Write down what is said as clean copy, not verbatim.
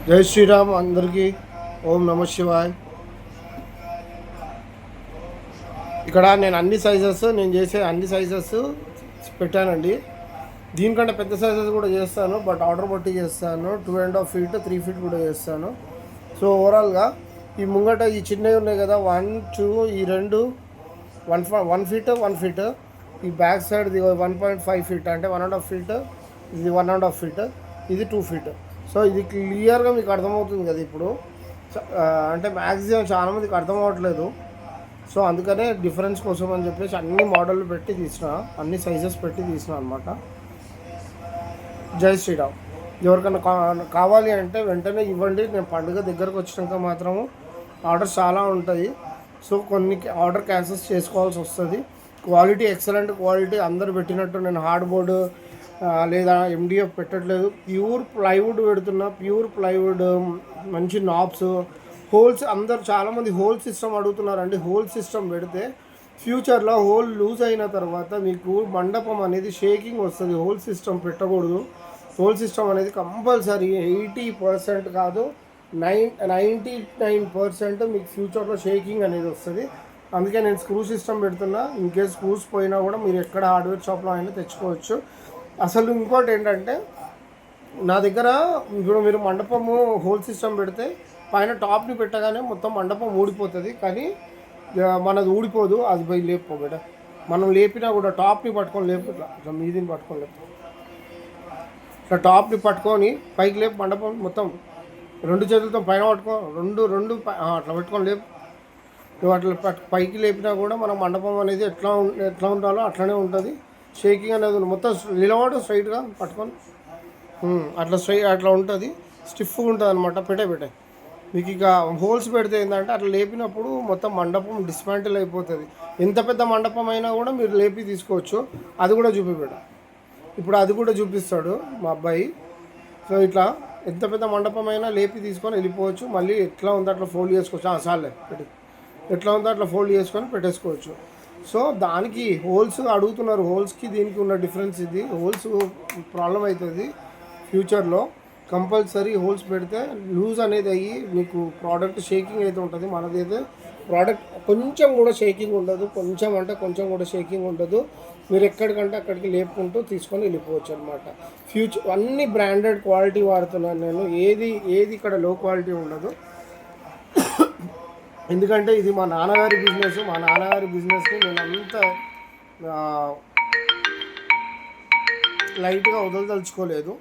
జై శ్రీరామ్ అందరికీ. ఓం నమ శివాయ్. ఇక్కడ నేను చేసే అన్ని సైజెస్ పెట్టానండి. దీనికంటే పెద్ద సైజెస్ కూడా చేస్తాను, బట్ ఆర్డర్ బట్టి చేస్తాను. 2.5 feet 3 feet కూడా చేస్తాను. సో ఓవరాల్గా ఈ ముంగట ఈ చిన్నవి ఉన్నాయి కదా, 1 2 ఈ రెండు 1 feet 1 feet, ఈ బ్యాక్ సైడ్ది 1.5 feet అంటే 1.5 feet, ఇది 1.5 feet, ఇది 2 feet. సో ఇది క్లియర్గా మీకు అర్థమవుతుంది కదా ఇప్పుడు. అంటే మ్యాక్సిమం చాలామందికి అర్థం అవ్వట్లేదు. సో అందుకనే డిఫరెన్స్ కోసం అని చెప్పేసి అన్ని మోడళ్ళు పెట్టి తీసిన, అన్ని సైజెస్ పెట్టి తీసిన అనమాట. జై శ్రీరామ్. ఎవరికైనా కావాలి అంటే వెంటనే ఇవ్వండి. నేను పండుగ దగ్గరకు వచ్చినాక మాత్రము ఆర్డర్స్ చాలా ఉంటాయి. సో కొన్ని ఆర్డర్ క్యాన్సిల్ చేసుకోవాల్సి వస్తుంది. క్వాలిటీ ఎక్సలెంట్ క్వాలిటీ, అందరు పెట్టినట్టు నేను హార్డ్ బోర్డు లేదా ఎండిఎఫ్ పెట్టట్లేదు. ప్యూర్ ప్లైవుడ్ పెడుతున్నా. ప్యూర్ ప్లైవుడ్, మంచి నాబ్స్, హోల్స్. అందరు చాలామంది హోల్ సిస్టమ్ అడుగుతున్నారండి. హోల్ సిస్టమ్ పెడితే ఫ్యూచర్లో హోల్ లూజ్ అయిన తర్వాత మీకు మండపం అనేది షేకింగ్ వస్తుంది. హోల్ సిస్టమ్ పెట్టకూడదు. హోల్ సిస్టమ్ అనేది కంపల్సరీ 80% కాదు 99% మీకు ఫ్యూచర్లో షేకింగ్ అనేది వస్తుంది. అందుకే నేను స్క్రూ సిస్టమ్ పెడుతున్నా. ఇన్కేస్ స్క్రూస్ పోయినా కూడా మీరు ఎక్కడ హార్డ్వేర్ షాప్లో అయినా తెచ్చుకోవచ్చు. అసలు ఇంకోటి ఏంటంటే, నా దగ్గర ఇప్పుడు మీరు మండపము హోల్ సిస్టమ్ పెడితే పైన టాప్ని పెట్టగానే మొత్తం మండపం ఊడిపోతుంది, కానీ మనది ఊడిపోదు. అది పోయి లేపుకోబెట, మనం లేపినా కూడా టాప్ని పట్టుకొని లేపు, ఇట్లా మీదిని పట్టుకొని లేపు, ఇట్లా టాప్ని పట్టుకొని పైకి లేపు. మండపం మొత్తం 2 చేతులతో పైన పట్టుకో, రెండు అట్లా పెట్టుకొని లేపు. నువ్వు అట్లా పైకి లేపినా కూడా మన మండపం అనేది ఎట్లా ఉండాలో అట్లనే ఉంటుంది. షేకింగ్ అనేది మొత్తం నిలబడు, స్ట్రైట్గా పట్టుకొని అట్లా ఉంటుంది. స్టిఫ్గా ఉంటుంది అనమాట. పెట్టే మీకు ఇక హోల్స్ పెడితే ఏంటంటే అట్లా లేపినప్పుడు మొత్తం మండపం డిస్మాంటిల్ అయిపోతుంది. ఎంత పెద్ద మండపం అయినా కూడా మీరు లేపి తీసుకోవచ్చు. అది కూడా చూపిపెట్ట. ఇప్పుడు అది కూడా చూపిస్తాడు మా అబ్బాయి. సో ఇట్లా ఎంత పెద్ద మండపం అయినా లేపి తీసుకొని వెళ్ళిపోవచ్చు. మళ్ళీ ఎట్లా ఉందో అట్లా ఫోల్డ్ చేసుకోవచ్చు. చాలే పెట్టి, ఎట్లా ఉందో అట్లా ఫోల్డ్ చేసుకొని పెట్టేసుకోవచ్చు. సో దానికి హోల్స్ అడుగుతున్నారు. హోల్స్కి దీనికి ఉన్న డిఫరెన్స్ ఇది. హోల్స్ ప్రాబ్లం అవుతుంది ఫ్యూచర్లో. కంపల్సరీ హోల్స్ పెడితే లూజ్ అనేది అయ్యి మీకు ప్రోడక్ట్ షేకింగ్ అయితే ఉంటుంది. మనదైతే ప్రోడక్ట్ కొంచెం కూడా షేకింగ్ ఉండదు. కొంచెం అంటే కొంచెం కూడా షేకింగ్ ఉండదు. మీరు ఎక్కడికంటే అక్కడికి లేపుకుంటూ తీసుకొని వెళ్ళిపోవచ్చు అనమాట. అన్ని బ్రాండెడ్ క్వాలిటీ వాడుతున్నాను నేను. ఏది ఇక్కడ లో క్వాలిటీ ఉండదు. ఎందుకంటే ఇది మా నాన్నగారి బిజినెస్. మా నాన్నగారి బిజినెస్ని నేను అంత లైట్గా వదలదలుచుకోలేదు.